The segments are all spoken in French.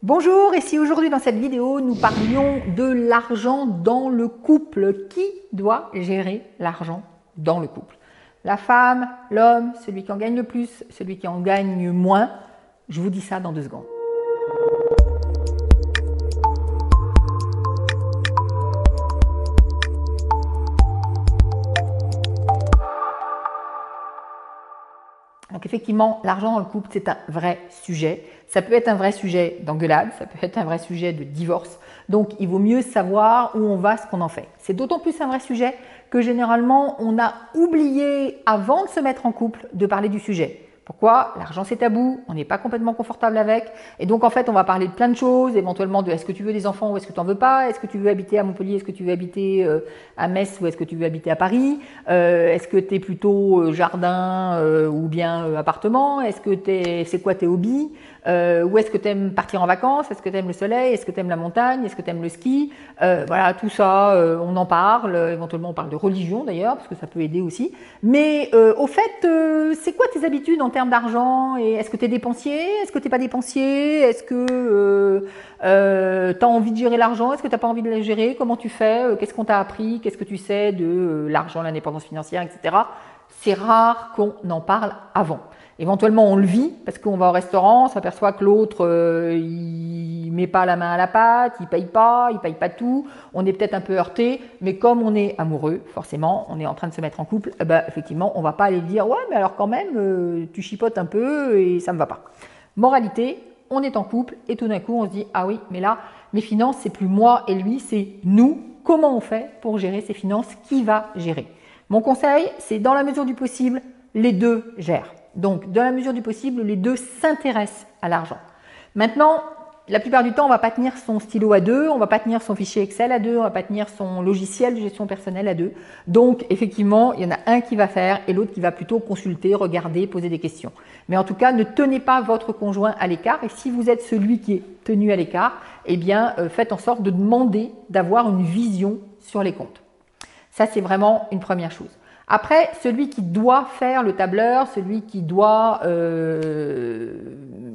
Bonjour, et si aujourd'hui dans cette vidéo nous parlions de l'argent dans le couple, qui doit gérer l'argent dans le couple? La femme, l'homme, celui qui en gagne le plus, celui qui en gagne moins? Je vous dis ça dans 2 secondes. Donc effectivement, l'argent dans le couple, c'est un vrai sujet. Ça peut être un vrai sujet d'engueulade, ça peut être un vrai sujet de divorce. Donc il vaut mieux savoir où on va, ce qu'on en fait. C'est d'autant plus un vrai sujet que généralement, on a oublié, avant de se mettre en couple, de parler du sujet. Pourquoi? L'argent c'est tabou, on n'est pas complètement confortable avec, et donc en fait on va parler de plein de choses, éventuellement de est-ce que tu veux des enfants ou est-ce que tu n'en veux pas, est-ce que tu veux habiter à Montpellier, est-ce que tu veux habiter à Metz ou est-ce que tu veux habiter à Paris, est-ce que tu es plutôt jardin ou bien appartement, est-ce que c'est quoi tes hobbies, où est-ce que tu aimes partir en vacances, est-ce que tu aimes le soleil, est-ce que tu aimes la montagne, est-ce que tu aimes le ski, voilà tout ça on en parle, éventuellement on parle de religion d'ailleurs parce que ça peut aider aussi, mais au fait c'est quoi tes habitudes en termes d'argent, et est-ce que tu es dépensier, est-ce que tu n'es pas dépensier, est-ce que tu as envie de gérer l'argent, est-ce que tu n'as pas envie de le gérer, comment tu fais, qu'est-ce qu'on t'a appris, qu'est-ce que tu sais de l'argent, l'indépendance financière, etc. C'est rare qu'on en parle avant. Éventuellement, on le vit parce qu'on va au restaurant, on s'aperçoit que l'autre, il met pas la main à la pâte, il paye pas tout. On est peut-être un peu heurté, mais comme on est amoureux, forcément, on est en train de se mettre en couple, effectivement, on va pas aller dire « Ouais, mais alors quand même, tu chipotes un peu et ça me va pas. » Moralité, on est en couple et tout d'un coup, on se dit « Ah oui, mais là, mes finances, c'est plus moi et lui, c'est nous. Comment on fait pour gérer ces finances? Qui va gérer ?» Mon conseil, c'est dans la mesure du possible, les deux gèrent. Donc, dans la mesure du possible, les deux s'intéressent à l'argent. Maintenant, la plupart du temps, on ne va pas tenir son stylo à deux, on ne va pas tenir son fichier Excel à deux, on ne va pas tenir son logiciel de gestion personnelle à deux. Donc, effectivement, il y en a un qui va faire et l'autre qui va plutôt consulter, regarder, poser des questions. Mais en tout cas, ne tenez pas votre conjoint à l'écart. Et si vous êtes celui qui est tenu à l'écart, eh bien, faites en sorte de demander d'avoir une vision sur les comptes. Ça, c'est vraiment une première chose. Après, celui qui doit faire le tableur, celui qui doit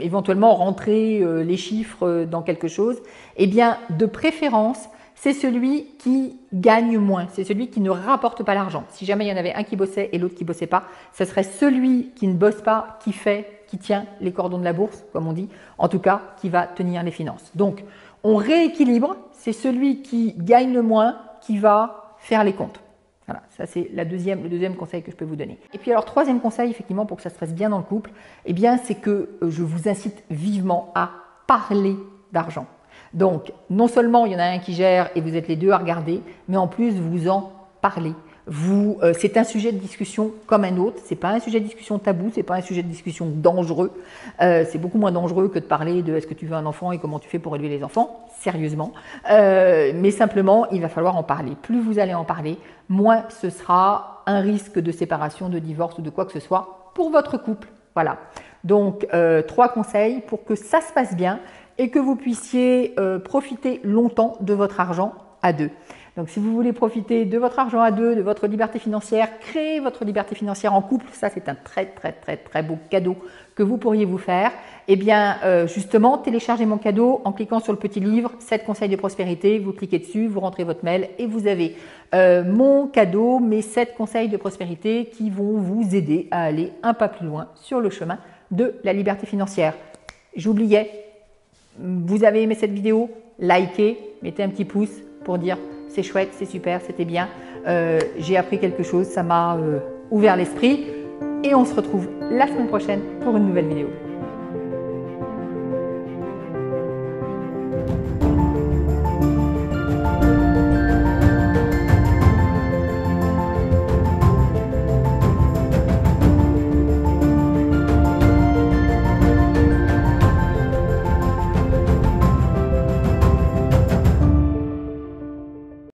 éventuellement rentrer les chiffres dans quelque chose, eh bien, de préférence, c'est celui qui gagne moins, c'est celui qui ne rapporte pas l'argent. Si jamais il y en avait un qui bossait et l'autre qui ne bossait pas, ce serait celui qui ne bosse pas, qui tient les cordons de la bourse, comme on dit, en tout cas, qui va tenir les finances. Donc, on rééquilibre, c'est celui qui gagne le moins qui va faire les comptes. Voilà, ça c'est le deuxième conseil que je peux vous donner. Et puis alors, troisième conseil, effectivement, pour que ça se passe bien dans le couple, eh bien, c'est que je vous incite vivement à parler d'argent. Donc, non seulement il y en a un qui gère et vous êtes les deux à regarder, mais en plus, vous en parlez. C'est un sujet de discussion comme un autre, c'est pas un sujet de discussion tabou, c'est pas un sujet de discussion dangereux, c'est beaucoup moins dangereux que de parler de est-ce que tu veux un enfant et comment tu fais pour élever les enfants, sérieusement, mais simplement il va falloir en parler. Plus vous allez en parler, moins ce sera un risque de séparation, de divorce ou de quoi que ce soit pour votre couple. Voilà, donc 3 conseils pour que ça se passe bien et que vous puissiez profiter longtemps de votre argent à deux. Donc, si vous voulez profiter de votre argent à deux, de votre liberté financière, créer votre liberté financière en couple, ça c'est un très beau cadeau que vous pourriez vous faire. Eh bien, justement, téléchargez mon cadeau en cliquant sur le petit livre 7 conseils de prospérité, vous cliquez dessus, vous rentrez votre mail et vous avez mon cadeau, mes 7 conseils de prospérité qui vont vous aider à aller un pas plus loin sur le chemin de la liberté financière. J'oubliais, vous avez aimé cette vidéo, likez, mettez un petit pouce pour dire c'est chouette, c'est super, c'était bien, j'ai appris quelque chose, ça m'a ouvert l'esprit et on se retrouve la semaine prochaine pour une nouvelle vidéo.